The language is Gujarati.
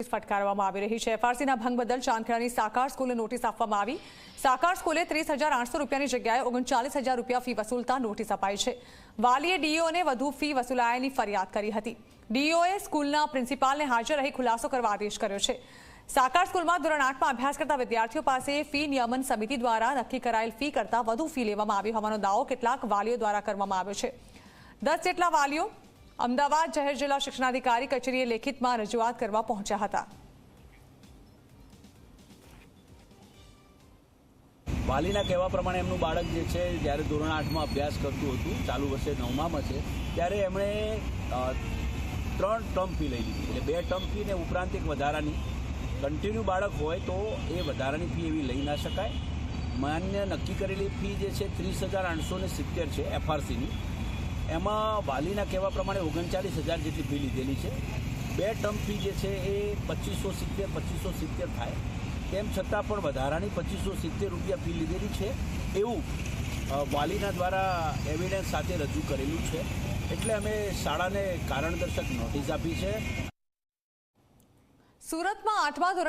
નોટિસ ફટકારવામાં આવી રહી છે। એફઆરસીના ભંગ બદલ ચાંદખેડાની સાકાર સ્કૂલને નોટિસ આપવામાં આવી। સાકાર સ્કૂલે 30,800 રૂપિયાની જગ્યાએ 39,000 રૂપિયા ફી વસૂલતા નોટિસ અપાઈ છે। વાલીએ ડીઈઓને વધુ ફી વસૂલાયાની ફરિયાદ કરી હતી। ડીઈઓએ સ્કૂલના પ્રિન્સિપાલને હાજર રહી ખુલાસો કરવા આદેશ કર્યો છે। સાકાર સ્કૂલમાં ધોરણ 8માં અભ્યાસ કરતા વિદ્યાર્થીઓ પાસે ફી નિયમન સમિતિ દ્વારા નક્કી કરાયેલ ફી કરતાં વધુ ફી લેવામાં આવી હોવાનો દાવો કેટલાક વાલીઓ દ્વારા કરવામાં આવ્યો છે। 10 જેટલા વાલીઓ અમદાવાદ જાહેર જિલ્લા શિક્ષણાધિકારી કચેરીએ લેખિતમાં રજૂઆત કરવા પહોંચ્યા હતા। વાલીના કહેવા પ્રમાણે એમનું બાળક જે છે જ્યારે ધોરણ 8માં અભ્યાસ કરતું હતું, ચાલુ વર્ષે 9મામાં છે, ત્યારે એમણે 3 ટર્મ ફી લઈ લીધી। એટલે 2 ટર્મ ફી ને ઉપરાંત એક વધારાની કન્ટિન્યુ બાળક હોય તો એ વધારાની ફી એવી લઈ ના શકાય। માન્ય નક્કી કરેલી ફી જે છે 30,870 છે એફઆરસીની। એમાં વાલીના કહેવા પ્રમાણે 39,000 જેટલી ફી લીધેલી છે। 2 ટર્મ ફી જે છે એ 2,570 થાય, તેમ છતાં પણ વધારાની 2,570 રૂપિયા ફી લીધેલી છે એવું વાલીના દ્વારા એવિડન્સ સાથે રજૂ કરેલું છે। એટલે અમે શાળાને કારણદર્શક નોટિસ આપી છે। સુરતમાં 8મા ધોરણ